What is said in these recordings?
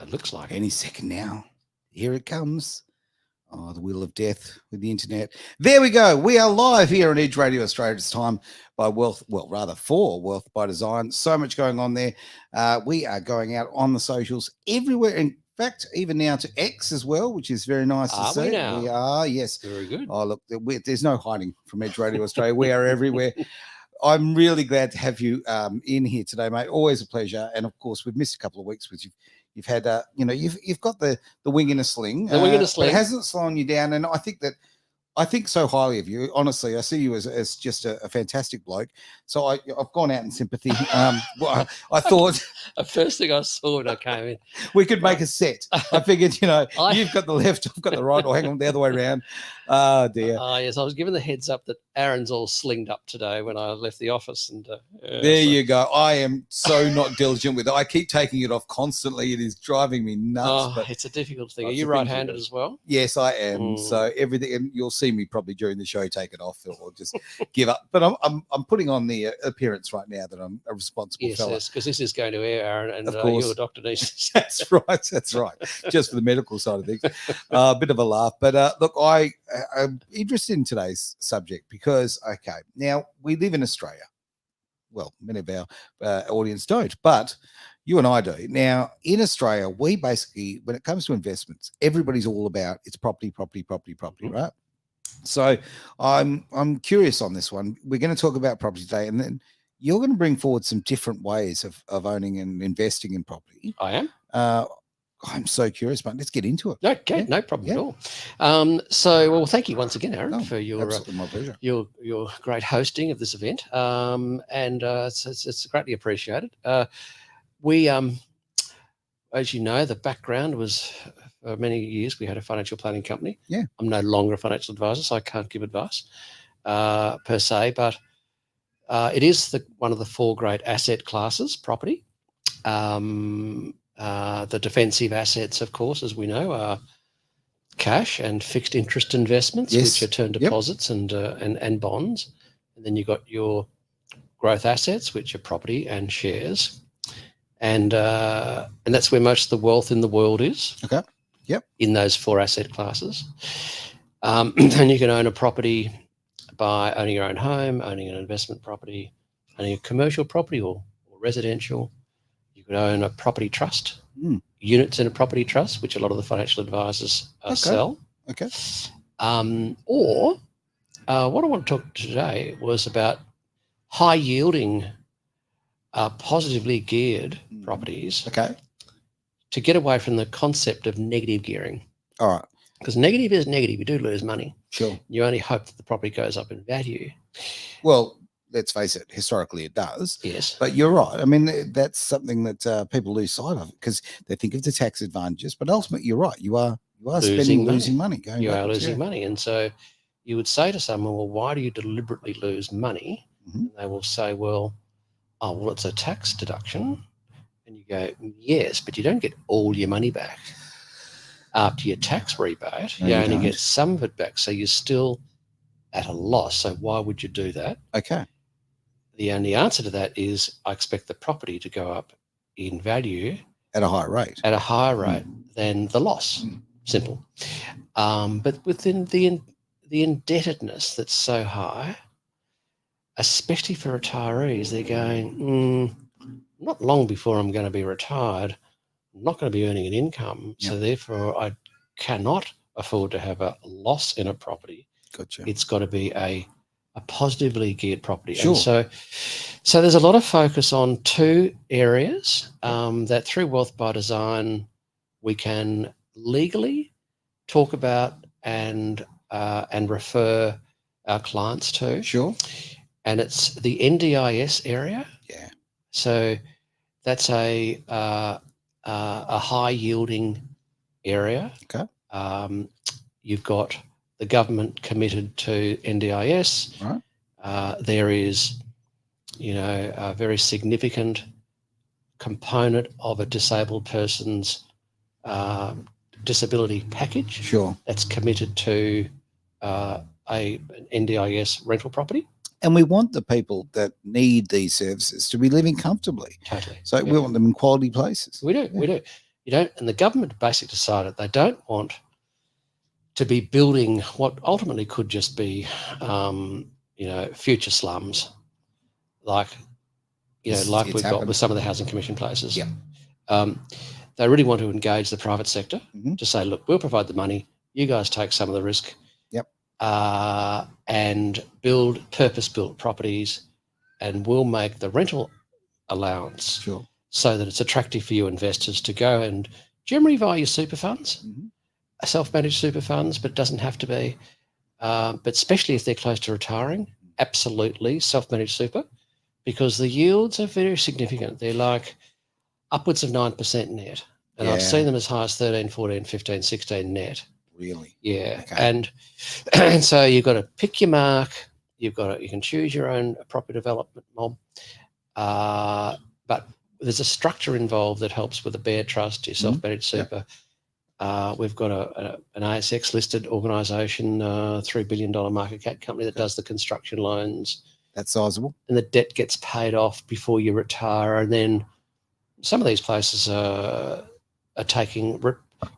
It looks like Any second now. Here it comes. Oh, the wheel of death with the internet. There we go. We are live here on Edge Radio Australia. It's time by for Wealth by Design. So much going on there. We are going out on the socials everywhere. In fact, even now to X as well, which is very nice to see. We now? We are, yes. Very good. Oh, look, there's no hiding from Edge Radio Australia. We are everywhere. I'm really glad to have you in here today, mate. Always a pleasure. And of course, we've missed a couple of weeks, which you've had. You've got the wing in a sling. The wing in a sling. But it hasn't slowed you down. And I think so highly of you. Honestly, I see you as just a fantastic bloke. So I've gone out in sympathy. I thought the first thing I saw when I came in, we could make a set. I figured, you've got the left, I've got the right, or hang on the other way around. Oh dear. Yes, I was given the heads up that Aaron's all slinged up today when I left the office, and you go. I am so not diligent with it. I keep taking it off constantly. It is driving me nuts. But it's a difficult thing. Are you right-handed as well? Yes, I am. So everything, and you'll see me probably during the show take it off or just give up. But I'm putting on the appearance right now that I'm a responsible fella. Yes, because this is going to air, Aaron, and you're Dr. Nieces. That's right. Just for the medical side of things. A bit of a laugh. But look, I'm interested in today's subject because, okay, now we live in Australia. Well, many of our audience don't, but you and I do. Now, in Australia, we basically, when it comes to investments, everybody's all about it's property, right? So I'm curious on this one. We're going to talk about property today, and then you're going to bring forward some different ways of owning and investing in property. I am. I'm so curious, but let's get into it. Okay, no problem at all. Well, thank you once again, Aaron, for your absolutely my pleasure. Your great hosting of this event, and it's greatly appreciated. We, as you know, the background was for many years we had a financial planning company. Yeah, I'm no longer a financial advisor, so I can't give advice per se, but it is one of the four great asset classes, property. The defensive assets, of course, as we know, are cash and fixed interest investments, which are term deposits and bonds. And then you've got your growth assets, which are property and shares. And that's where most of the wealth in the world is. Okay. Yep. In those four asset classes. And you can own a property by owning your own home, owning an investment property, owning a commercial property or residential. You could own a property trust, units in a property trust, which a lot of the financial advisors sell. Okay. Or what I want to talk today was about high-yielding, positively geared properties. Okay. To get away from the concept of negative gearing. All right. Because negative is negative. You do lose money. Sure. You only hope that the property goes up in value. Well, let's face it, historically it does. Yes. But you're right. I mean, that's something that people lose sight of because they think of the tax advantages. But ultimately, you're right. You are losing money. You are losing money. And so you would say to someone, well, why do you deliberately lose money? Mm-hmm. And they will say, well, it's a tax deduction. And you go, yes, but you don't get all your money back after your tax rebate. No, you only get some of it back. So you're still at a loss. So why would you do that? Okay. The only answer to that is I expect the property to go up in value. At a higher rate. At a higher rate than the loss. Simple. But within the indebtedness that's so high, especially for retirees, they're going, not long before I'm going to be retired, I'm not going to be earning an income. Yep. So therefore I cannot afford to have a loss in a property. Gotcha. It's got to be a positively geared property. Sure. And so there's a lot of focus on two areas that through Wealth by Design we can legally talk about and refer our clients to. Sure. And it's the NDIS area. Yeah. So that's a high yielding area. Okay. You've got the government committed to NDIS. Right. There is, a very significant component of a disabled person's disability package. Sure. That's committed to an NDIS rental property. And we want the people that need these services to be living comfortably. Totally. So we want them in quality places. We do. You don't, and the government basically decided they don't want to be building what ultimately could just be, future slums, like like we've got with some of the housing commission places. Yeah. They really want to engage the private sector Mhm. to say, look, we'll provide the money, you guys take some of the risk. Yep. And build purpose-built properties, and we'll make the rental allowance Sure. so that it's attractive for you investors to go, and generally via your super funds, self-managed super funds, but it doesn't have to be. But especially if they're close to retiring, absolutely self-managed super, because the yields are very significant. They're like upwards of 9% net. And I've seen them as high as 13, 14, 15, 16 net. Really? Yeah. Okay. And so you've got to pick your mark. You can choose your own property development mob. But there's a structure involved that helps with a bare trust, your self-managed super. We've got an ASX listed organisation, $3 billion market cap company that does the construction loans. That's sizable. And the debt gets paid off before you retire. And then some of these places are taking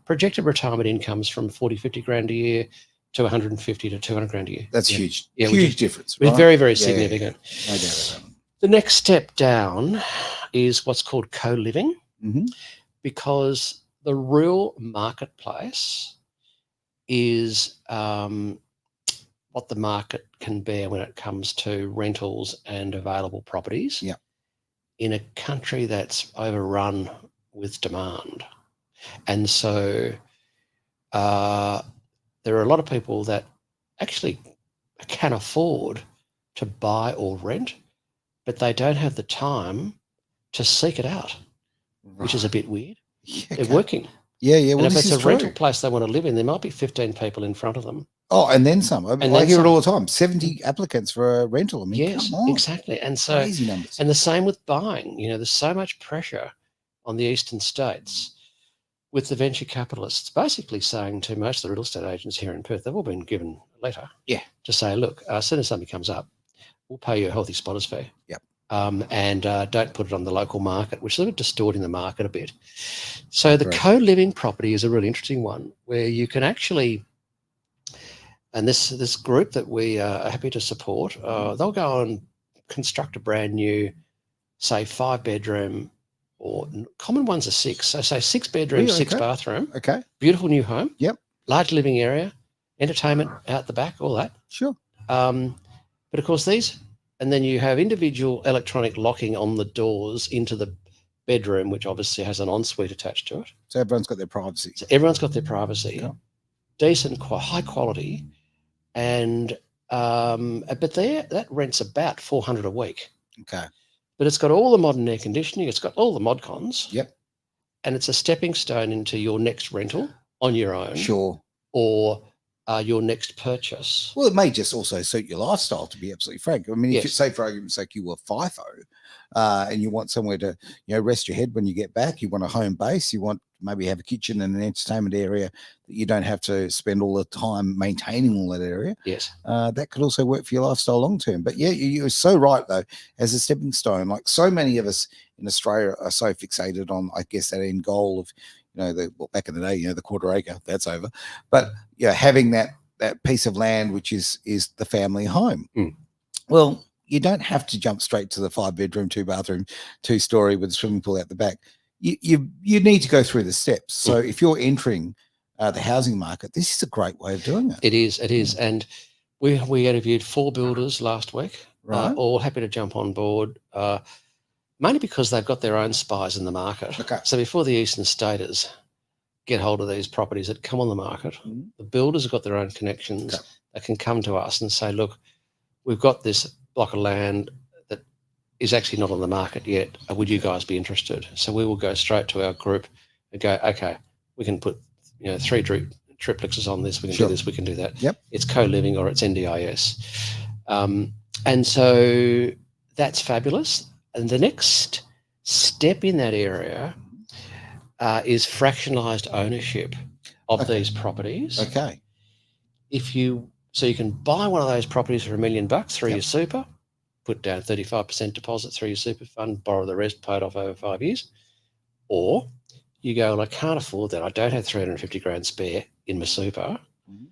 projected retirement incomes from 40, 50 grand a year to 150 to 200 grand a year. That's huge. Yeah, huge difference. It's Right? very, very significant. No doubt about it. The next step down is what's called co-living, Mm-hmm. because the real marketplace is what the market can bear when it comes to rentals and available properties in a country that's overrun with demand. And so there are a lot of people that actually can afford to buy or rent, but they don't have the time to seek it out, which is a bit weird. Yeah, They're working. Yeah. And Well, if this it's is a rental true. place they want to live in, there might be 15 people in front of them. Oh, and then some. I then hear some. it all the time. 70 applicants for a rental. I mean, Yes, come on. exactly. And so, Crazy numbers. and the same with buying. There's so much pressure on the eastern states with the venture capitalists basically saying to most of the real estate agents here in Perth, they've all been given a letter to say, look, as soon as something comes up, we'll pay you a healthy spotter's fee. Yep. And don't put it on the local market, which is sort of distorting the market a bit. So the co-living property is a really interesting one where you can actually, and this group that we are happy to support, they'll go and construct a brand new, say, 5-bedroom, or common ones are 6. So say 6 bedroom, 6 bathroom. Okay. Beautiful new home. Yep. Large living area, entertainment out the back, all that. Sure. But of course and then you have individual electronic locking on the doors into the bedroom, which obviously has an ensuite attached to it. So everyone's got their privacy. Yeah. Decent, high quality, and but that rents about $400 a week. Okay. But it's got all the modern air conditioning. It's got all the mod cons. Yep. And it's a stepping stone into your next rental on your own. Sure. Or your next purchase. Well, it may just also suit your lifestyle, to be absolutely frank. I mean, if you say, for argument's sake, you were FIFO and you want somewhere to, rest your head when you get back, you want a home base, you want maybe have a kitchen and an entertainment area that you don't have to spend all the time maintaining all that area. Yes. That could also work for your lifestyle long term. But yeah, you're so right, though, as a stepping stone. Like so many of us in Australia are so fixated on, I guess, that end goal of, back in the day, the quarter acre, that's over. But having that piece of land, which is the family home. Well, you don't have to jump straight to the 5-bedroom, 2-bathroom, 2-story with a swimming pool out the back. You need to go through the steps. So if you're entering the housing market, this is a great way of doing it. It is. And we interviewed 4 builders last week, right? All happy to jump on board. Mainly because they've got their own spies in the market. Okay. So before the eastern staters get hold of these properties that come on the market, the builders have got their own connections. Okay. They can come to us and say, look, we've got this block of land that is actually not on the market yet. Would you guys be interested? So we will go straight to our group and go, okay, we can put 3 triplexes on this. We can do this. We can do that. Yep. It's co-living or it's NDIS. And so that's fabulous. And the next step in that area is fractionalized ownership of these properties. Okay. So you can buy one of those properties for $1 million through your super, put down 35% deposit through your super fund, borrow the rest, pay it off over 5 years, or you go, well, I can't afford that. I don't have 350 grand spare in my super, Mhm.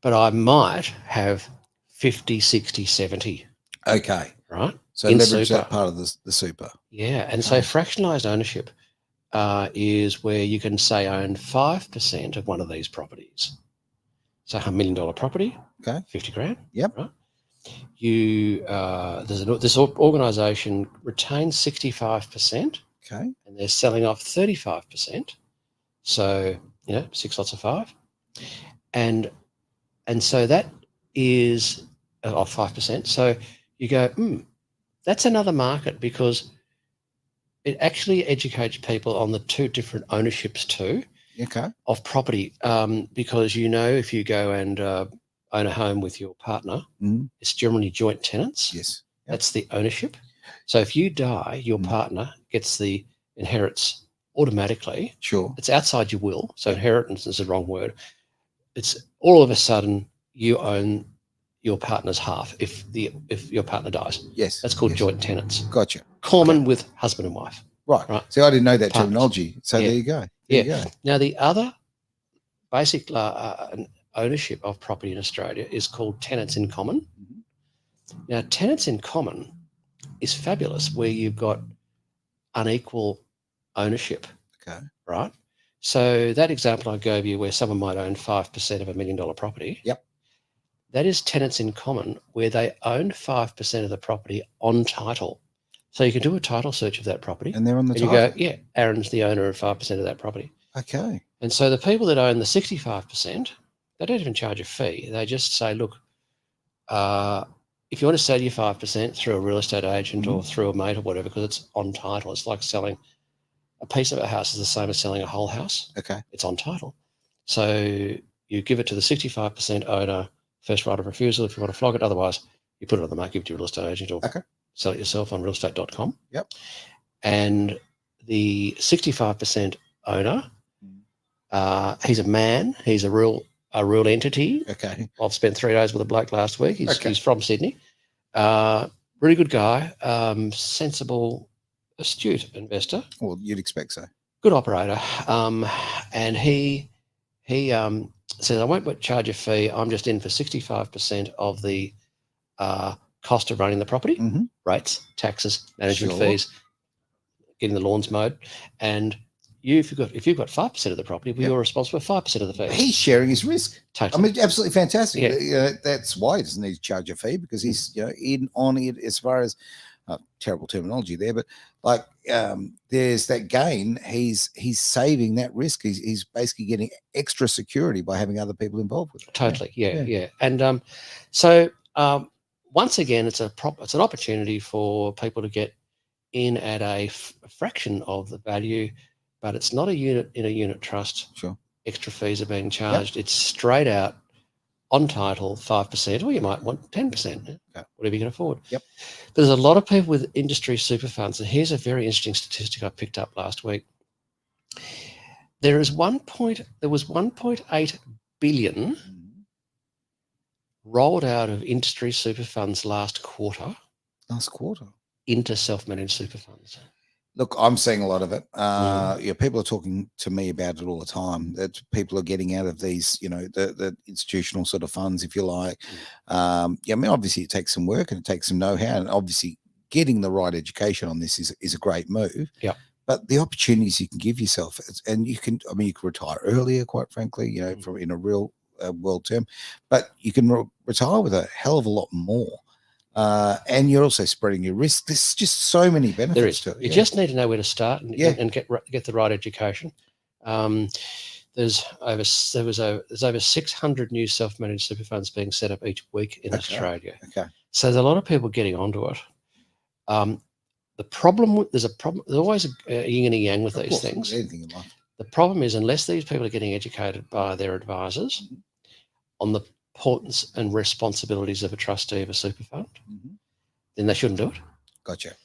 but I might have 50, 60, 70, Okay. right? So in leverage super. that part of the super. Yeah. And so Okay. fractionalised ownership is where you can say own 5% of one of these properties. So $1 million property, Okay. 50 grand. Yep. Right. This organisation retains 65%, Okay. and they're selling off 35%. So 6 lots of 5, and so that is off 5%. So you go, that's another market, because it actually educates people on the two different ownerships too Okay. of property, because if you go and own a home with your partner, Mhm. it's generally joint tenants. Yes. Yep. That's the ownership. So if you die, your partner gets the inherits automatically. Sure. It's outside your will. So inheritance is the wrong word. It's all of a sudden you own your partner's half if your partner dies. Yes. That's called Yes. joint tenants. Gotcha. Common with husband and wife. Right. Right. See, I didn't know that Partners. terminology. So Yeah. there you go. There Yeah. you go. Now, the other basic ownership of property in Australia is called tenants in common. Mhm. Now, tenants in common is fabulous, where you've got unequal ownership, Okay. right? So that example I gave you, where someone might own 5% of $1 million property. Yep. That is tenants in common, where they own 5% of the property on title. So you can do a title search of that property, And they're on the and title. you go, yeah, Aaron's the owner of 5% of that property. Okay. And so the people that own the 65%, they don't even charge a fee. They just say, look, if you want to sell your 5% through a real estate agent or through a mate or whatever, because it's on title, it's like selling a piece of a house is the same as selling a whole house. Okay. It's on title. So you give it to the 65% owner, first right of refusal if you want to flog it. Otherwise, you put it on the market, give it to a real estate agent, or sell it yourself on realestate.com. Yep. And the 65% owner, he's a man, he's a real entity. Okay. I've spent 3 days with a bloke last week. He's from Sydney. Really good guy, sensible, astute investor. Well, you'd expect so. Good operator. And he says, I won't charge a fee. I'm just in for 65% of the cost of running the property, rates, taxes, management fees, getting the lawns mowed. And if you've got 5% of the property, well, you're responsible for 5% of the fees. He's sharing his risk. Totally. I mean, absolutely fantastic. Yeah. That's why he doesn't need to charge a fee, because he's in on it, as far as terrible terminology there, but like there's that gain. He's saving that risk. He's basically getting extra security by having other people involved with it. Totally. Yeah. And so once again, it's an opportunity for people to get in at a fraction of the value, but it's not a unit in a unit trust. Sure. Extra fees are being charged. It's straight out on title, 5%, or you might want 10%, whatever you can afford. Yep. But there's a lot of people with industry super funds, and here's a very interesting statistic I picked up last week. There was 1.8 billion rolled out of industry super funds last quarter. Into self-managed super funds. Look, I'm seeing a lot of it. People are talking to me about it all the time, that people are getting out of these, the institutional sort of funds, if you like. I mean, obviously it takes some work and it takes some know-how, and obviously getting the right education on this is a great move. Yeah. But the opportunities you can give yourself, and you can retire earlier, quite frankly, from in a real world term, but you can retire with a hell of a lot more. And you're also spreading your risk. There's just so many benefits there is. to it. You just need to know where to start and get the right education. There's over 600 new self-managed super funds being set up each week in Australia. Okay. So there's a lot of people getting onto it. There's always a yin and a yang with these things. Anything in life. The problem is, unless these people are getting educated by their advisors on the importance and responsibilities of a trustee of a super fund, then they shouldn't do it. Gotcha.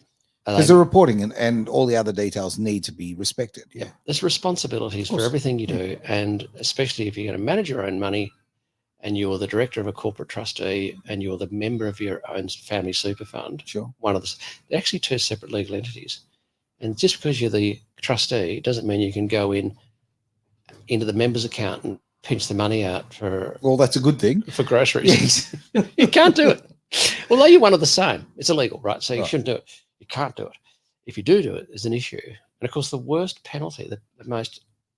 Because the reporting and all the other details need to be respected. Yeah. There's responsibilities for everything you do, and especially if you're going to manage your own money and you're the director of a corporate trustee and you're the member of your own family super fund. Sure. They're actually two separate legal entities. And just because you're the trustee doesn't mean you can go into the member's account and pinch the money out Well, that's a good thing. for groceries. Yes. You can't do it. Although you're one of the same. It's illegal, right? So you Right. shouldn't do it. You can't do it. If you do it, there's an issue. And of course, the worst penalty,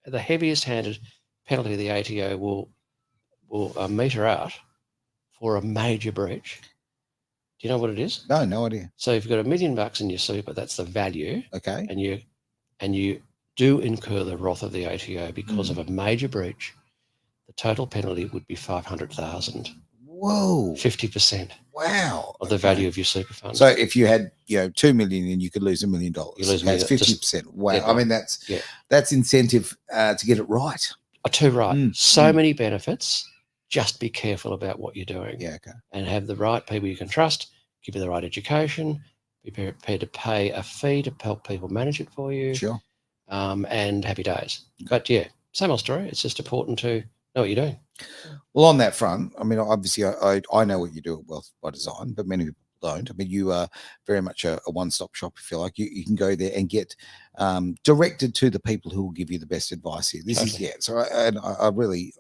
the heaviest handed penalty the ATO will meter out for a major breach. Do you know what it is? No idea. So if you've got $1 million in your super, that's the value, Okay. and you do incur the wrath of the ATO because of a major breach, the total penalty would be 500,000. Whoa. 50% Wow. of the value of your super fund. So if you had, $2 million and you could lose $1 million, You lose okay, it's 50%. Wow. Yeah, I mean, that's incentive to get it right. Too right. So many benefits. Just be careful about what you're doing. Yeah. Okay. And have the right people you can trust, give you the right education, be prepared to pay a fee to help people manage it for you. Sure. And happy days. But yeah, same old story. It's just important to know what you're doing. Well, on that front, I mean, obviously, I know what you do at Wealth by Design, but many people don't. I mean, you are very much a one-stop shop, if you like. You can go there and get directed to the people who will give you the best advice here. This Totally. is, So I really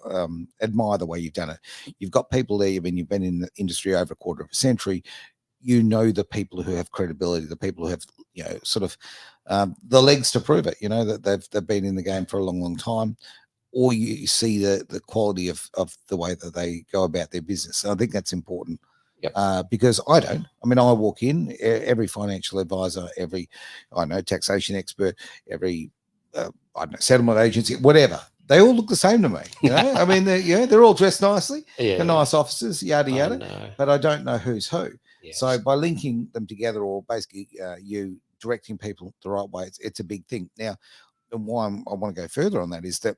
admire the way you've done it. You've got people there. I mean, you've been in the industry over a quarter of a century. You know the people who have credibility, the people who have, sort of the legs to prove it, that they've been in the game for a long, long time. Or you see the quality of the way that they go about their business. And I think that's important. Yep. Because I don't. I mean, I walk in, every financial advisor, taxation expert, every settlement agency, whatever. They all look the same to me. I mean, they're all dressed nicely. Yeah. They're nice officers, yada yada. But I don't know who's who. Yes. So by linking them together, or basically you directing people the right way, it's a big thing. Now, and why I want to go further on that is that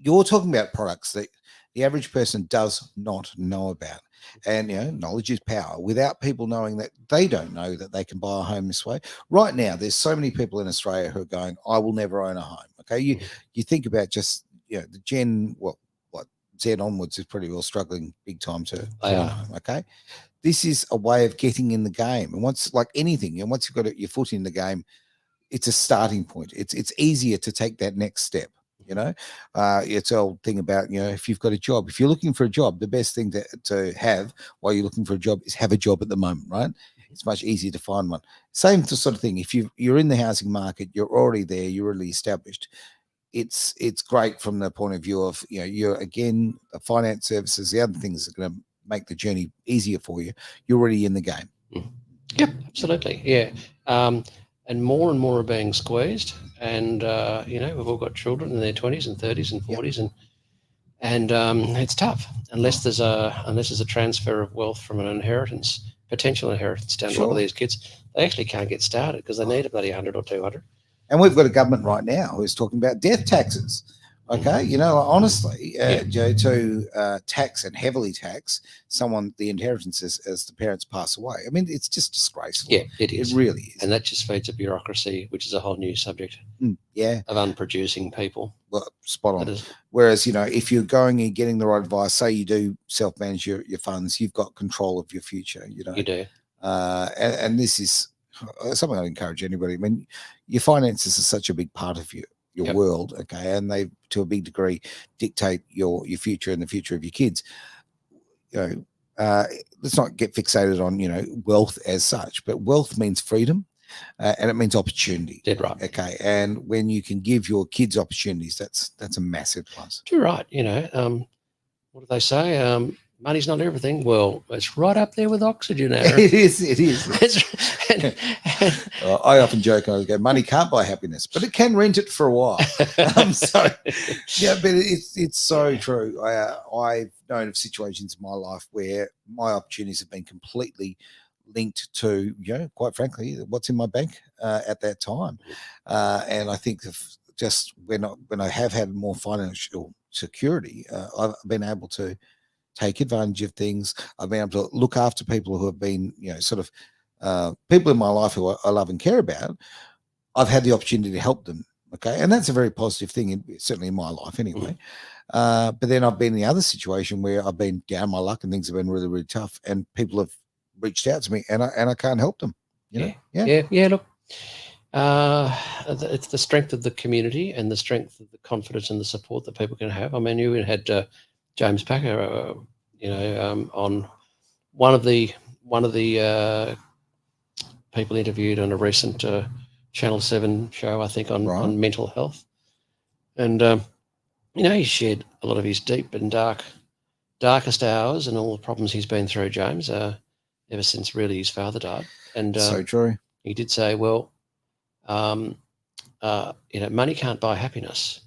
you're talking about products that the average person does not know about. And, knowledge is power. Without people knowing that, they don't know that they can buy a home this way. Right now, there's so many people in Australia who are going, I will never own a home. Okay. You think about just, the Gen, Z onwards is pretty well struggling big time to own a home. Okay. This is a way of getting in the game. And once, like anything, and once you've got your foot in the game, it's a starting point. It's easier to take that next step. It's the old thing about, if you've got a job, if you're looking for a job, the best thing to have while you're looking for a job is have a job at the moment, right? It's much easier to find one. Same sort of thing. If you're in the housing market, you're already there, you're already established. It's great from the point of view of, you're, again, the finance services, the other things that are going to make the journey easier for you. You're already in the game. Yep, absolutely. Yeah. And more are being squeezed. And, we've all got children in their 20s and 30s and 40s. And it's tough unless there's a transfer of wealth from an potential inheritance down to a lot of these kids. They actually can't get started because they need a bloody 100 or 200. And we've got a government right now who's talking about death taxes. Okay, honestly, to tax and heavily tax someone, the inheritance as the parents pass away. I mean, it's just disgraceful. Yeah, it is. It really is. And that just feeds a bureaucracy, which is a whole new subject. Of unproducing people. Well, spot on. Whereas, if you're going and getting the right advice, say you do self-manage your funds, you've got control of your future. You do. And this is something I'd encourage anybody. I mean, your finances are such a big part of your world, okay, and they, to a big degree, dictate your future and the future of your kids. Let's not get fixated on wealth as such, but wealth means freedom, and it means opportunity. Dead right. Okay, and when you can give your kids opportunities, that's a massive plus. You're right. What do they say? Money's not everything. Well, it's right up there with oxygen, Aaron. It is. I often joke, I go, money can't buy happiness, but it can rent it for a while. But it's so true. I've known of situations in my life where my opportunities have been completely linked to, quite frankly, what's in my bank at that time. And I think just when I have had more financial security, I've been able to take advantage of things. I've been able to look after people who have been, people in my life who I love and care about. I've had the opportunity to help them. Okay. And that's a very positive thing, certainly in my life anyway. But then I've been in the other situation where I've been down my luck and things have been really, really tough, and people have reached out to me and I can't help them. Yeah. Look, It's the strength of the community and the strength of the confidence and the support that people can have. I mean, you had James Packer, on one of the people interviewed on a recent Channel 7 show, I think, on mental health. And, he shared a lot of his deep and darkest hours and all the problems he's been through, James, ever since really his father died. And so true. He did say, well, money can't buy happiness.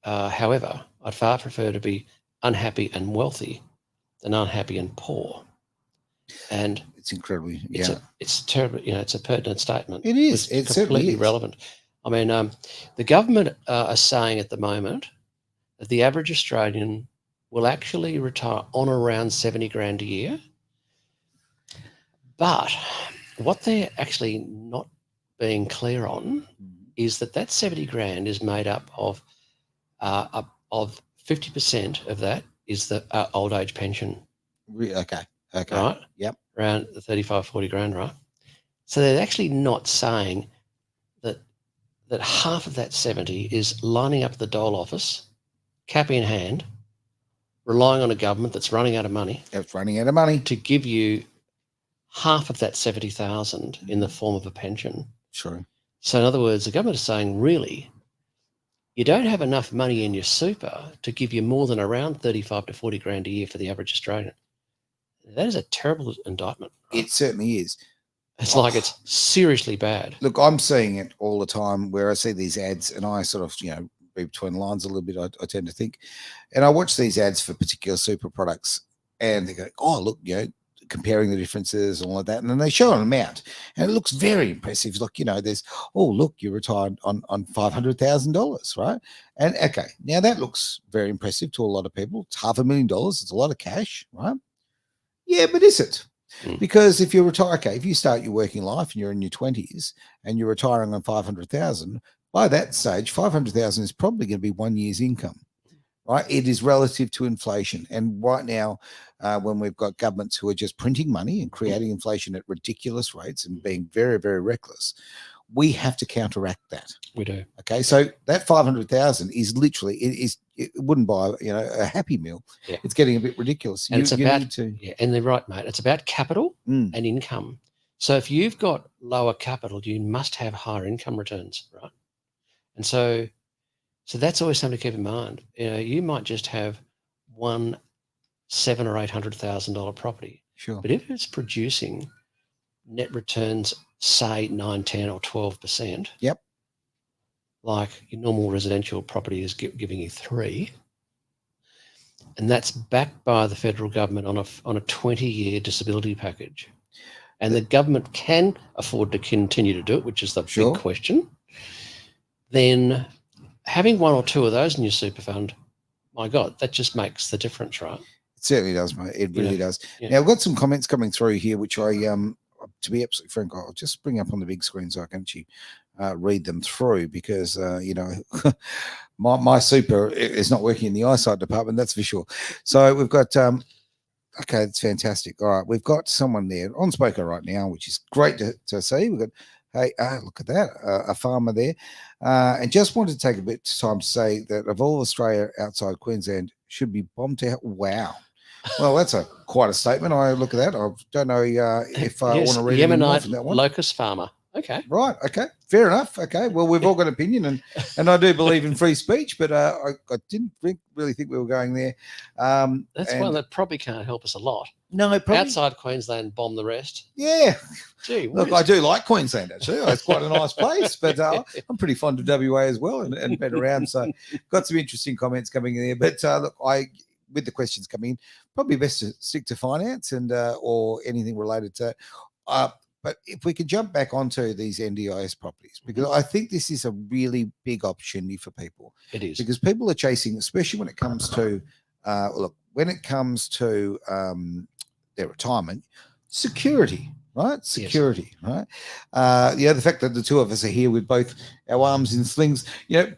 However, I'd far prefer to be unhappy and wealthy than unhappy and poor. And it's incredibly, it's terrible. It's a pertinent statement. It is. It's completely relevant. I mean, the government are saying at the moment that the average Australian will actually retire on around 70 grand a year. But what they're actually not being clear on is that 70 grand is made up of 50% of that is the old age pension. Okay. Right? Yep. Around the 35, 40 grand, right? So they're actually not saying that half of that 70 is lining up at the dole office, cap in hand, relying on a government that's running out of money. It's running out of money. To give you half of that 70,000 in the form of a pension. Sure. So in other words, the government is saying, really, you don't have enough money in your super to give you more than around 35 to 40 grand a year for the average Australian. That is a terrible indictment. Right? It certainly is. It's like it's seriously bad. Look, I'm seeing it all the time where I see these ads and I sort of, read between the lines a little bit, I tend to think. And I watch these ads for particular super products and they go, oh, look, comparing the differences and all of that. And then they show an amount and it looks very impressive. Look, there's, oh, look, you retired on $500,000, right? And okay, now that looks very impressive to a lot of people. It's $500,000. It's a lot of cash, right? Yeah, but is it? Because if you retire, if you start your working life and you're in your 20s and you're retiring on 500,000, by that stage, 500,000 is probably going to be 1 year's income, right? It is relative to inflation. And right now, when we've got governments who are just printing money and creating inflation at ridiculous rates and being very, very reckless, we have to counteract that. We do. Okay, so that 500,000 is literally it wouldn't buy a Happy Meal. Yeah. It's getting a bit ridiculous. And and they're right, mate. It's about capital and income. So if you've got lower capital, you must have higher income returns, right? And so that's always something to keep in mind. You might just have one $700,000 or $800,000 property. Sure. But if it's producing net returns, say 9, 10 or 12%. Yep. Like your normal residential property is giving you 3%. And that's backed by the federal government on a 20-year disability package. And the government can afford to continue to do it, which is the big question. Then having one or two of those in your super fund, my God, that just makes the difference, right? It certainly does, mate. It really does. Yeah. Now, I've got some comments coming through here, which I, to be absolutely frank, I'll just bring up on the big screen so I can actually read them through because, my super is not working in the eyesight department, that's for sure. So we've got, okay, it's fantastic. All right, we've got someone there on speaker right now, which is great to see. We've got, hey, look at that, a farmer there. And just wanted to take a bit of time to say that of all Australia outside Queensland should be bombed out. Wow. Well, that's quite a statement. I look at that. I don't know if I want to read any more from that one. Locust farmer. Okay. Right. Okay. Fair enough. Okay. Well, we've all got an opinion, and I do believe in free speech, but I didn't really think we were going there. That's one that probably can't help us a lot. No, probably outside Queensland, bomb the rest. Yeah. Gee, look, I do like Queensland actually. It's quite a nice place, but I'm pretty fond of WA as well and been around. So, got some interesting comments coming in there. But look, with the questions coming in, probably best to stick to finance and or anything related to. But if we could jump back onto these NDIS properties, because I think this is a really big opportunity for people. It is. Because people are chasing, especially when it comes to, their retirement, security. right? Security, right? The fact that the two of us are here with both our arms in slings,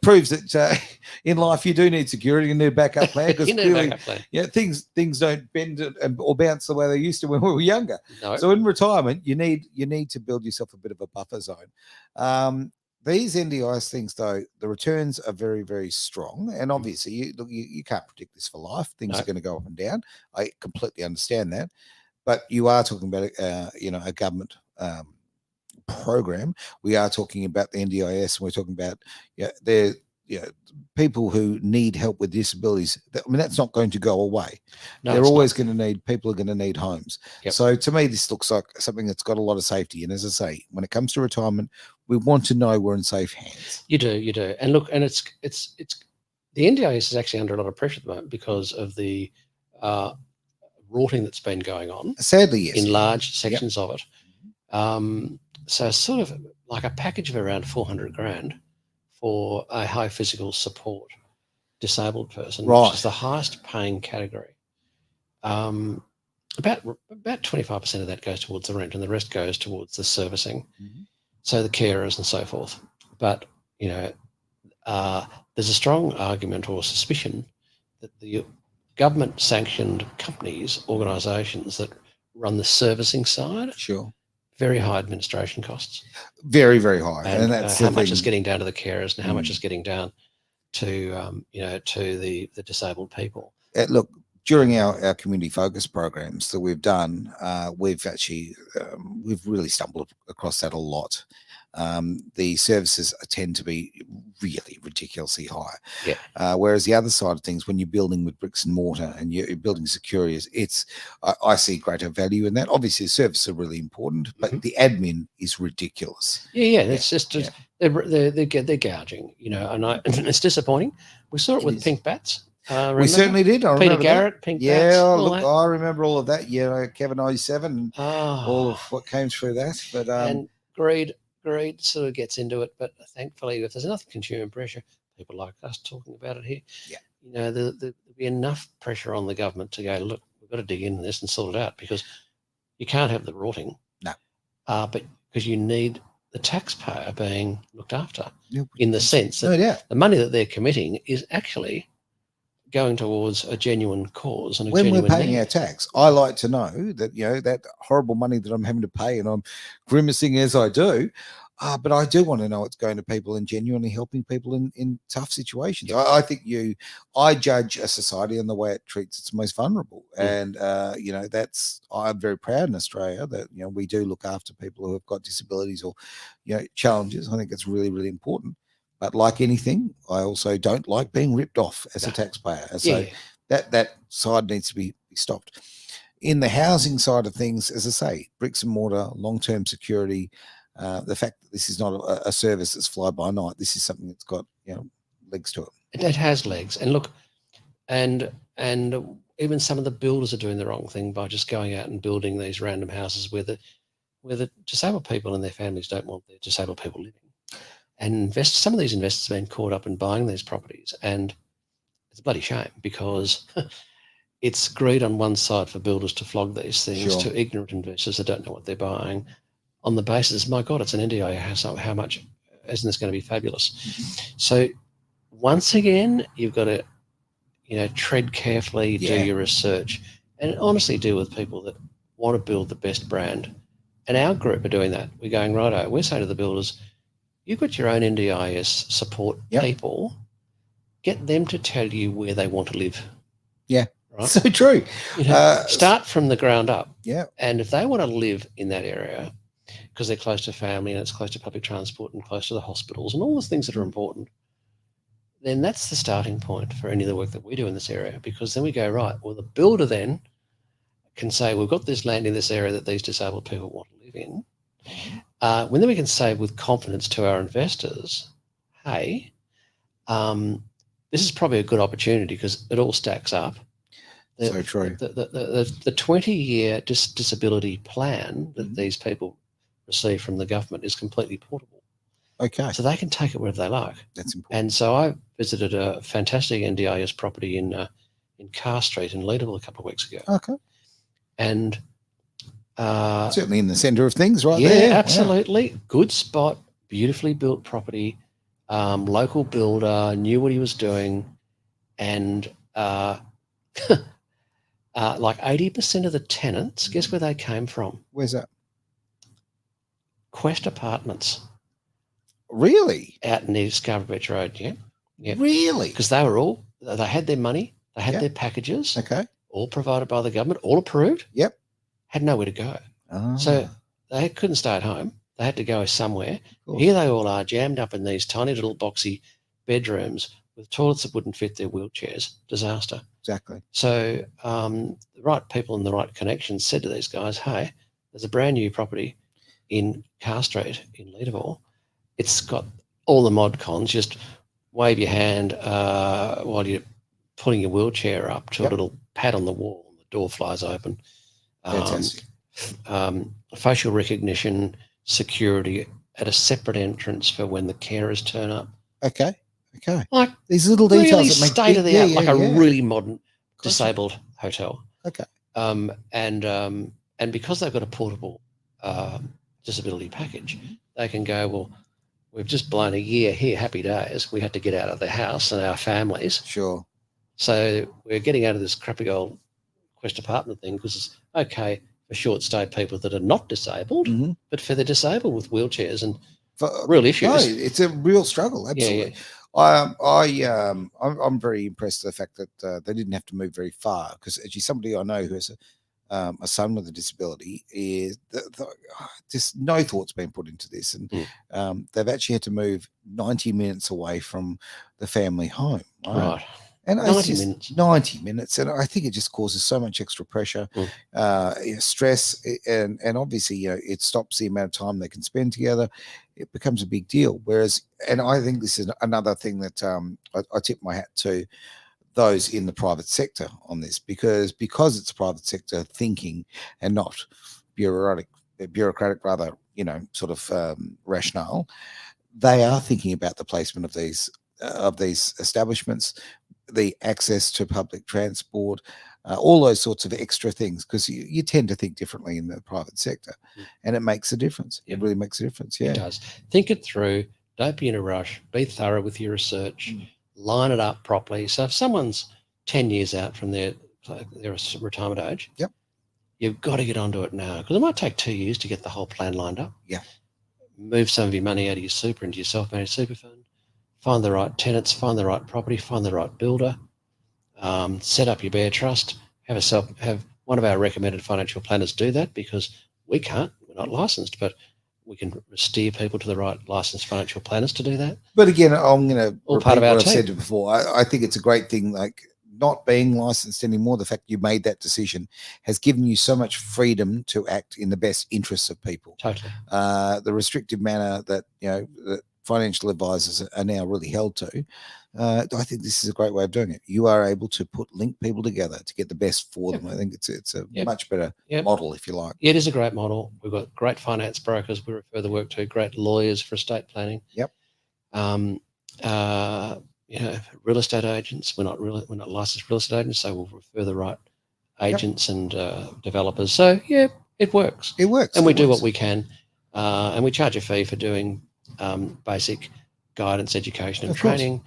proves that in life you do need security, you need a backup plan, because You need a clearly, backup plan. things don't bend or bounce the way they used to when we were younger. No. So in retirement, you need to build yourself a bit of a buffer zone. These NDIS things, though, the returns are very, very strong, and obviously, you can't predict this for life. Things are going to go up and down. I completely understand that. But you are talking about, a government program. We are talking about the NDIS, and we're talking about people who need help with disabilities. I mean, that's not going to go away. No, They're always going to need, people are going to need homes. Yep. So to me, this looks like something that's got a lot of safety. And as I say, when it comes to retirement, we want to know we're in safe hands. You do. And look, and it's the NDIS is actually under a lot of pressure at the moment because of the rorting that's been going on. Sadly, yes. In large sections of it. So sort of like a package of around 400 grand for a high physical support disabled person, which is the highest paying category. About 25% of that goes towards the rent, and the rest goes towards the servicing. So the carers and so forth. But there's a strong argument or suspicion that the government sanctioned companies, organisations that run the servicing side, very high administration costs, very, very high, and that's how much is getting down to the carers and how much is getting down to to the disabled people. Look, during our community focus programs that we've done, we've actually we've really stumbled across that a lot. The services tend to be really ridiculously high. Whereas the other side of things, when you're building with bricks and mortar and you're building securities, I see greater value in that. Obviously, the services are really important, but the admin is ridiculous. It's just they're gouging, and it's disappointing. We saw it with pink bats. We certainly did. I Peter remember Garrett, that. pink bats. Look, I remember all of that. Kevin 97, all of what came through that. But and greed sort of gets into it. But thankfully, if there's enough consumer pressure, people like us talking about it here, there'll be enough pressure on the government to go, look, we've got to dig into this and sort it out, because you can't have the rorting. No. But because you need the taxpayer being looked after, in the sense that the money that they're committing is actually going towards a genuine cause and when we're paying our tax. I like to know that that horrible money that I'm having to pay, and I'm grimacing as I do, but I do want to know it's going to people and genuinely helping people in tough situations. I think I judge a society on the way it treats its most vulnerable, and I'm very proud in Australia that we do look after people who have got disabilities or challenges. I think it's really, really important. But like anything, I also don't like being ripped off as a taxpayer. So that side needs to be stopped. In the housing side of things, as I say, bricks and mortar, long-term security, the fact that this is not a service that's fly by night, this is something that's got legs to it. It has legs. And look, and even some of the builders are doing the wrong thing by just going out and building these random houses where the disabled people and their families don't want their disabled people living. And some of these investors have been caught up in buying these properties, and it's a bloody shame, because it's greed on one side for builders to flog these things to ignorant investors that don't know what they're buying, on the basis, my God, it's an NDIA house, how much, isn't this going to be fabulous? So once again, you've got to tread carefully, do your research, and honestly deal with people that want to build the best brand. And our group are doing that. We're going, righto, we're saying to the builders, you've got your own NDIS support people, get them to tell you where they want to live. Yeah, right? So true. Start from the ground up. Yeah. And if they want to live in that area because they're close to family and it's close to public transport and close to the hospitals and all those things that are important, then that's the starting point for any of the work that we do in this area, because then we go, right, well, the builder then can say, we've got this land in this area that these disabled people want to live in. When then we can say with confidence to our investors, hey, this is probably a good opportunity because it all stacks up. So true. The 20-year disability plan that these people receive from the government is completely portable. Okay. So they can take it wherever they like. That's important. And so I visited a fantastic NDIS property in Carr Street in Leederville a couple of weeks ago. Okay. And Certainly in the centre of things, right yeah, there. Yeah. absolutely. Good spot, beautifully built property. Local builder, knew what he was doing, and like 80% of the tenants, guess where they came from? Where's that? Quest Apartments Really? out near Scarborough Beach Road. Yeah, yeah. Really? Because they had their money, they had their packages, Okay. all provided by the government, all approved. Yep. Had nowhere to go, so they couldn't stay at home. They had to go somewhere. Here they all are, jammed up in these tiny little boxy bedrooms with toilets that wouldn't fit their wheelchairs. Disaster. Exactly. So the right people and the right connections said to these guys, hey, there's a brand new property in Car Street in Leederville. It's got all the mod cons. Just wave your hand while you're putting your wheelchair up to a little pad on the wall. The door flies open. Fantastic. Facial recognition, security at a separate entrance for when the carers turn up. Okay. Like these little really details that make state of the art, like a yeah. really modern disabled hotel. Okay. And because they've got a portable disability package, they can go, well, we've just blown a year here, happy days. We had to get out of the house and our families. Sure. So we're getting out of this crappy old Quest apartment thing because it's okay for short stay people that are not disabled, but for the disabled with wheelchairs and real issues. No, it's a real struggle. Absolutely. Yeah. I'm very impressed with the fact that they didn't have to move very far because actually somebody I know who has a son with a disability is just no thought's been put into this, and they've actually had to move 90 minutes away from the family home. Right. And 90 minutes. 90 minutes. And I think it just causes so much extra pressure, stress, and obviously, it stops the amount of time they can spend together. It becomes a big deal. Whereas, and I think this is another thing that I tip my hat to those in the private sector on this, because it's private sector thinking and not bureaucratic rather, sort of rationale. They are thinking about the placement of these establishments, the access to public transport, all those sorts of extra things, because you tend to think differently in the private sector, and it makes a difference. It really makes a difference. Yeah, it does. Think it through. Don't be in a rush. Be thorough with your research. Line it up properly. So if someone's 10 years out from their retirement age, you've got to get onto it now, because it might take 2 years to get the whole plan lined up. Yeah. Move some of your money out of your super into your self-managed super fund. Find the right tenants, find the right property, find the right builder, set up your bare trust, have one of our recommended financial planners do that, because we can't, we're not licensed, but we can steer people to the right licensed financial planners to do that. But again, I'm going to repeat part of our what I've team. said before. I think it's a great thing, like not being licensed anymore. The fact you made that decision has given you so much freedom to act in the best interests of people. Totally. The restrictive manner that, that financial advisors are now really held to, I think this is a great way of doing it. You are able to link people together to get the best for them. I think it's a much better model, if you like. It is a great model. We've got great finance brokers we refer the work to, great lawyers for estate planning. Yep. Real estate agents. We're not licensed real estate agents, so we'll refer the right agents and developers. So it works. It works, and we do what we can, and we charge a fee for doing basic guidance, education, and training.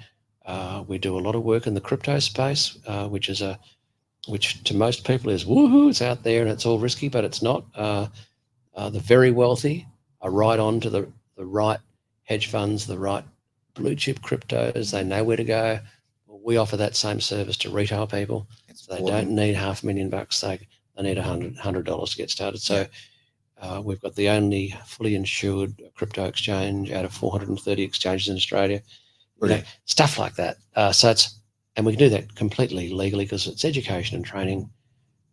We do a lot of work in the crypto space, which to most people is woohoo, it's out there and it's all risky, but it's not. The very wealthy are right on to the right hedge funds, the right blue chip cryptos. They know where to go. We offer that same service to retail people. So they don't need $500,000. They need $100 to get started. So we've got the only fully insured crypto exchange out of 430 exchanges in Australia. Stuff like that. And we can do that completely legally, because it's education and training,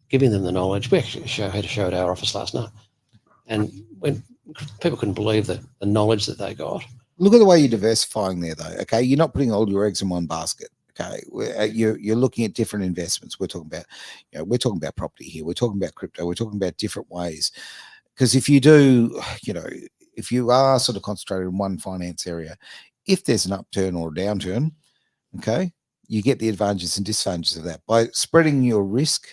giving them the knowledge. We actually had a show at our office last night, and when people couldn't believe the knowledge that they got. Look at the way you're diversifying there, though. Okay, you're not putting all your eggs in one basket. Okay, you're looking at different investments. We're talking about property here. We're talking about crypto. We're talking about different ways. Because if you do, if you are sort of concentrated in one finance area, if there's an upturn or a downturn, okay, you get the advantages and disadvantages of that. By spreading your risk,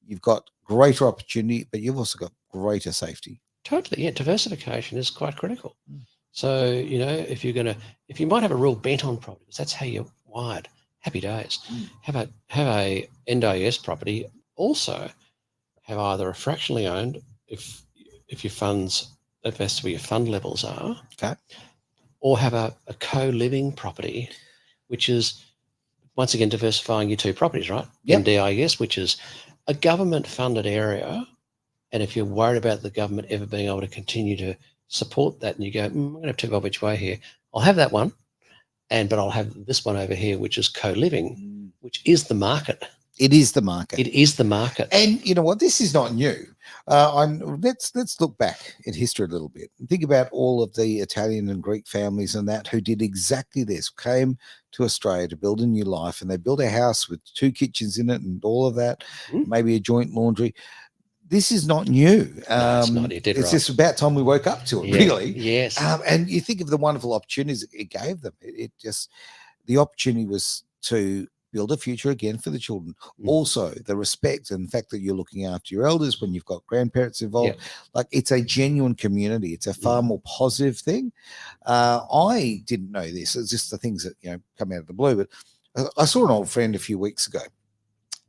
you've got greater opportunity, but you've also got greater safety. Totally, yeah. Diversification is quite critical. Mm. So, if you might have a real bent on properties, that's how you're wired. Happy days. Mm. Have a NDIS property. Also, have either a fractionally owned, if your funds, if that's where your fund levels are, Okay. or have a co-living property, which is once again diversifying your two properties, right? Yep. NDIS, which is a government-funded area, and if you're worried about the government ever being able to continue to support that, and you go, I'm going to have to go each way here, I'll have that one, but I'll have this one over here, which is co-living, which is the market. It is the market. It is the market. And you know what? This is not new. Let's look back at history a little bit and think about all of the Italian and Greek families and that who did exactly this, came to Australia to build a new life, and they built a house with 2 kitchens in it and all of that, maybe a joint laundry. This is not new. No, it's not. It's just about time we woke up to it, really. Yes. And you think of the wonderful opportunities it gave them. It just, the opportunity was to build a future again for the children. Also, the respect and the fact that you're looking after your elders when you've got grandparents involved. Like, it's a genuine community. It's a far more positive thing. I didn't know this. It's just the things that, come out of the blue. But I saw an old friend a few weeks ago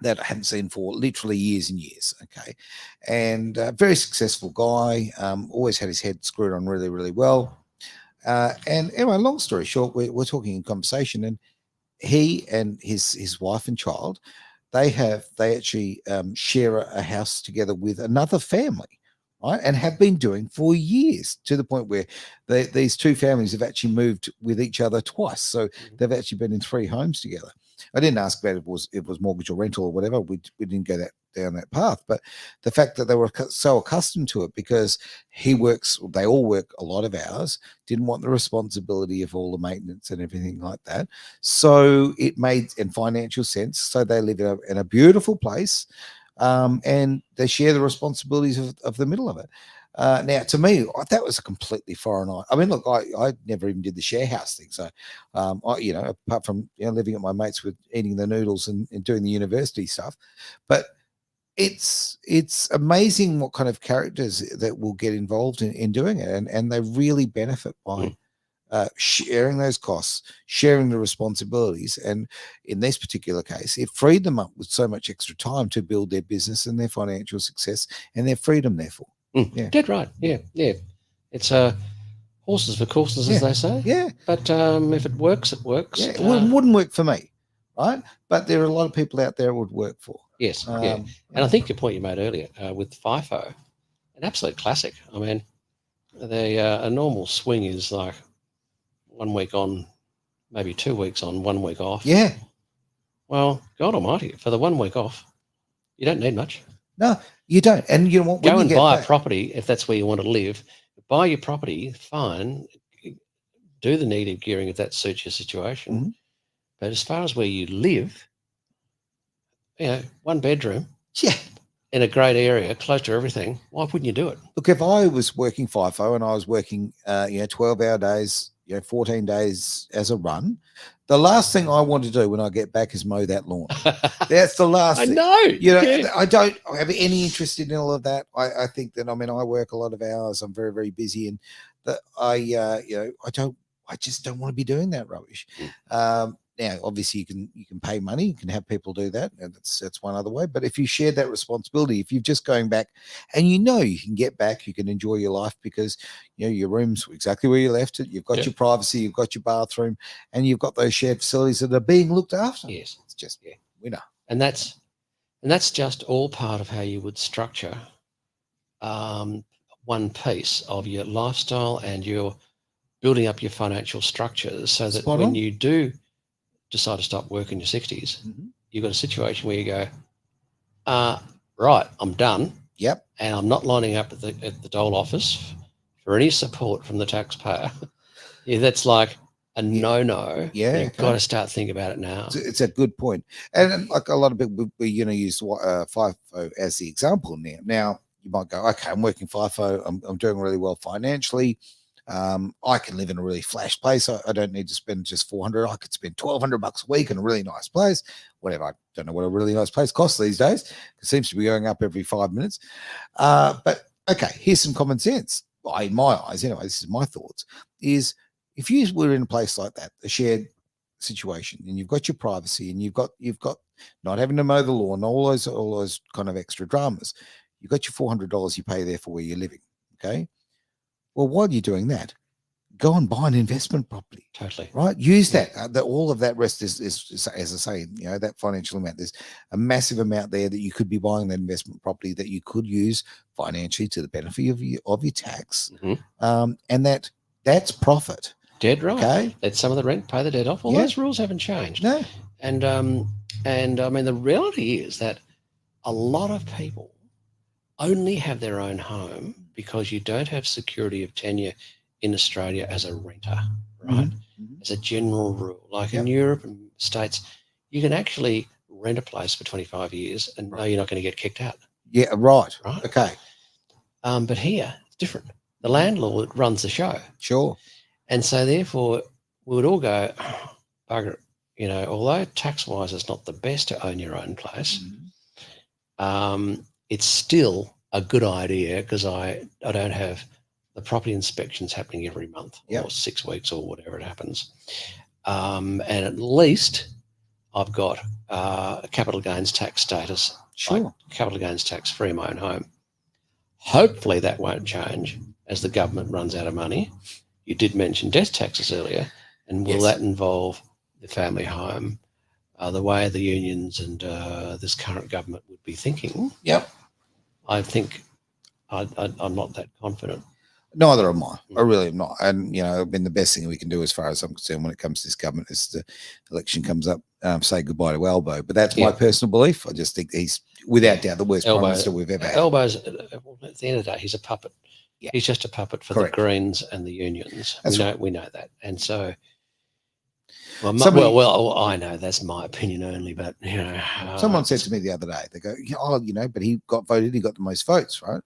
that I hadn't seen for literally years and years. Okay. And very successful guy, always had his head screwed on really, really well. And anyway, long story short, we're talking in conversation, and he and his wife and child, they actually share a house together with another family, right? And have been doing for years, to the point where these 2 families have actually moved with each other twice. So they've actually been in 3 homes together. I didn't ask about if it was mortgage or rental or whatever. We didn't go down that path. But the fact that they were so accustomed to it, because they all work a lot of hours, didn't want the responsibility of all the maintenance and everything like that. So it made in financial sense. So they live in a beautiful place, and they share the responsibilities of the middle of it. Now, to me, that was a completely foreign. I mean, look, I never even did the share house thing. So, apart from living at my mates with eating the noodles and doing the university stuff, but it's amazing what kind of characters that will get involved in doing it, and they really benefit by sharing those costs, sharing the responsibilities. And in this particular case, it freed them up with so much extra time to build their business and their financial success and their freedom, therefore. Yeah. Dead right. Yeah. It's horses for courses, as they say. Yeah. But if it works, it works. Yeah. It wouldn't work for me, right? But there are a lot of people out there it would work for. Yes. And I think your point you made earlier with FIFO, an absolute classic. I mean, a normal swing is like 1 week on, maybe 2 weeks on, 1 week off. Yeah. Well, God almighty, for the 1 week off, you don't need much. No, you don't. And you know what? Go and buy a property if that's where you want to live. Buy your property, fine. Do the needed gearing if that suits your situation. But as far as where you live, 1 bedroom. Yeah. In a great area, close to everything, why wouldn't you do it? Look, if I was working FIFO and I was working, 12-hour days, 14 days as a run, the last thing I want to do when I get back is mow that lawn. That's the last thing. I know. I don't have any interest in all of that. I think that, I work a lot of hours. I'm very, very busy, and that I just don't want to be doing that rubbish. Now, obviously, you can pay money, you can have people do that, and that's one other way. But if you share that responsibility, if you're just going back, and you can get back, you can enjoy your life because your room's exactly where you left it. You've got your privacy, you've got your bathroom, and you've got those shared facilities that are being looked after. Yes, it's just winner. And that's just all part of how you would structure one piece of your lifestyle and your building up your financial structures, so that when you do decide to stop work in your 60s, you've got a situation where you go, right, I'm done. Yep. And I'm not lining up at the dole office for any support from the taxpayer. That's like a no-no. Yeah. You've got to start thinking about it now. It's a good point. And like a lot of people, we use FIFO as the example now. Now, you might go, okay, I'm working FIFO. I'm doing really well financially. I can live in a really flash place. I don't need to spend just $400. I could spend $1,200 a week in a really nice place. Whatever. I don't know what a really nice place costs these days. It seems to be going up every 5 minutes. But okay, here's some common sense. Well, in my eyes, anyway, this is my thoughts, is if you were in a place like that, a shared situation, and you've got your privacy and you've got not having to mow the lawn, all those kind of extra dramas, you've got your $400 you pay there for where you're living. Okay. Well, while you're doing that, go and buy an investment property. Totally. Right. Use that. All of that rest is, as I say, that financial amount. There's a massive amount there that you could be buying that investment property that you could use financially to the benefit of your tax. And that's profit. Dead right. Okay. Let some of the rent pay the debt off. All those rules haven't changed. No. And I mean, the reality is that a lot of people only have their own home because you don't have security of tenure in Australia as a renter, right? As a general rule. Like in Europe and States, you can actually rent a place for 25 years and know you're not going to get kicked out. Yeah, right. Okay. But here, it's different. The landlord runs the show. Sure. And so therefore, we would all go, bugger it, although tax-wise it's not the best to own your own place, it's still a good idea because I don't have the property inspections happening every month or 6 weeks or whatever it happens. And at least I've got a capital gains tax status, like capital gains tax free in my own home. Hopefully that won't change as the government runs out of money. You did mention death taxes earlier, and will that involve the family home, the way the unions and this current government would be thinking? Yep. I think I'm not that confident. Neither am I. I really am not. And, I mean, the best thing we can do as far as I'm concerned when it comes to this government is the election comes up, say goodbye to Elbow. But that's my personal belief. I just think he's, without doubt, the worst prime minister we've ever had. Elbow's, at the end of the day, he's a puppet. Yeah. He's just a puppet for the Greens and the unions. We know that. And so, well, I know that's my opinion only, but, someone said to me the other day, they go, but he got voted, he got the most votes, right?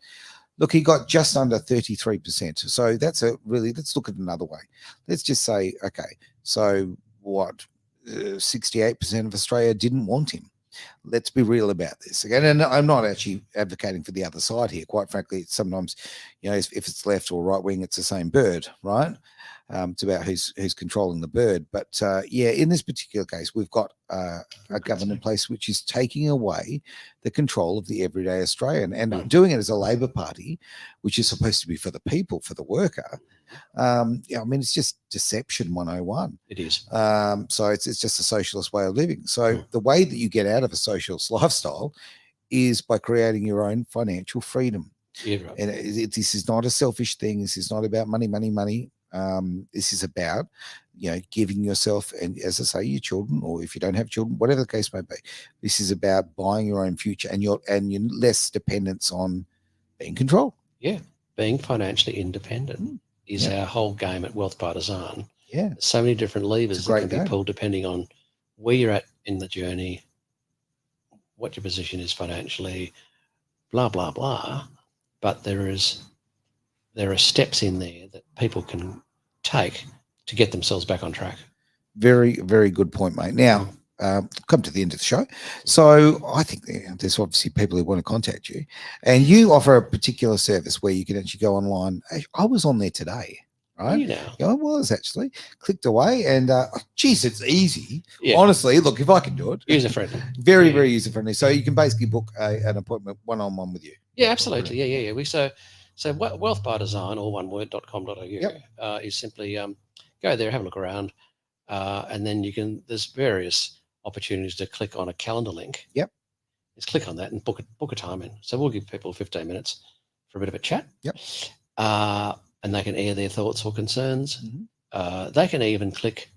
Look, he got just under 33%. So that's let's look at it another way. Let's just say, okay, so what, 68% of Australia didn't want him. Let's be real about this. Again, and I'm not actually advocating for the other side here. Quite frankly, sometimes, if it's left or right wing, it's the same bird, right? It's about who's controlling the bird. But in this particular case, we've got a government in place which is taking away the control of the everyday Australian and doing it as a Labor Party, which is supposed to be for the people, for the worker. I mean, it's just deception 101. It is. So it's just a socialist way of living. So the way that you get out of a socialist lifestyle is by creating your own financial freedom. Yeah, right. And this is not a selfish thing. This is not about money. This is about, giving yourself, and as I say, your children, or if you don't have children, whatever the case may be, this is about buying your own future and your less dependence on being controlled. Yeah, being financially independent is our whole game at Wealth by Design. Yeah, there's so many different levers that can be pulled depending on where you're at in the journey, what your position is financially, blah blah blah. But there are steps in there that people can take to get themselves back on track. Very, very good point, mate. Now, come to the end of the show. So I think there's obviously people who want to contact you, and you offer a particular service where you can actually go online. I was on there today, right? I was actually clicked away, and geez, it's easy. Yeah. Honestly, look, if I can do it, user friendly, very, very user friendly. So you can basically book an appointment one-on-one with you. Yeah, absolutely. Yeah. So Wealth by Design, all one word.com.au, is simply go there, have a look around, and then there's various opportunities to click on a calendar link. Yep. Just click on that and book a time in. So we'll give people 15 minutes for a bit of a chat. Yep. And they can air their thoughts or concerns. They can even click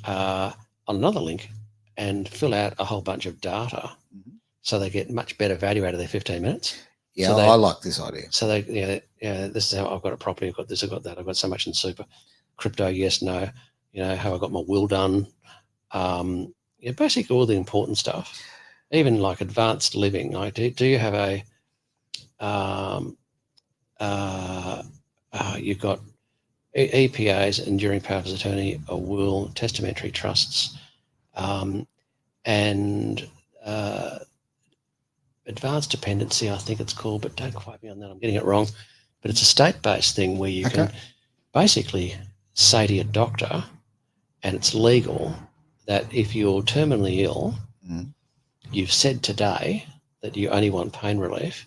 on another link and fill out a whole bunch of data, so they get much better value out of their 15 minutes. Yeah, so I like this idea. So this is how I've got a property, I've got this, I've got that, I've got so much in super, crypto, yes, no, how I got my will done, basically all the important stuff, even like advanced living. Like, do you have you've got EPAs, enduring powers of attorney, a will, testamentary trusts, and advanced dependency, I think it's called, but don't quote me on that. I'm getting it wrong. But it's a state-based thing where you can basically say to your doctor, and it's legal, that if you're terminally ill, you've said today that you only want pain relief,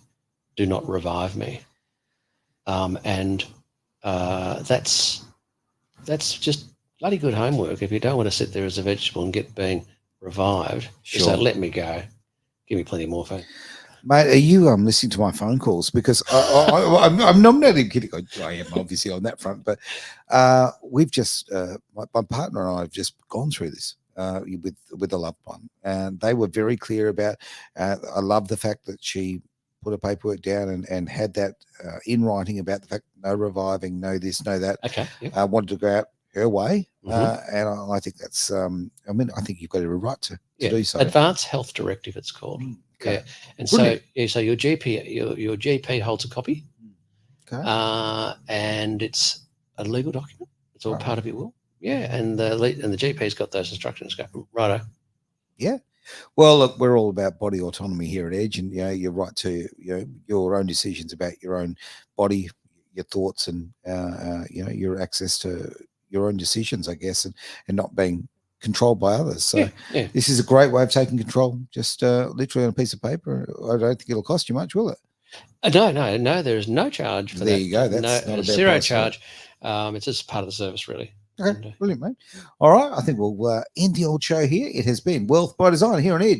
do not revive me. And that's just bloody good homework. If you don't want to sit there as a vegetable and get being revived, Sure. just say, let me go. Give me plenty of morphine. Mate, are you listening to my phone calls? Because I'm not even kidding. I am obviously on that front, but we've just my partner and I have just gone through this with a loved one, and they were very clear about. I love the fact that she put her paperwork down and had that in writing about the fact no reviving, no this, no that. Okay. Yep. Wanted to go out her way, Mhm. and I think that's. I mean, I think you've got every right to do so. Advanced Health Directive, it's called. Okay. Yeah, and Brilliant. so your GP holds a copy, Okay. and it's a legal document. It's all Right. part of your will. Yeah, and the GP's got those instructions. Go righto. Yeah. Well, look, we're all about body autonomy here at Edge, and your right to your own decisions about your own body, your thoughts, and your access to your own decisions, I guess, and not being controlled by others. So Yeah. this is a great way of taking control, just literally on a piece of paper. I don't think it'll cost you much, will it? No. There is no charge for that. There you go. That's not a bad zero price, charge. It's just part of the service, really. Okay, brilliant, mate. All right, I think we'll end the old show here. It has been Wealth by Design here on Edge.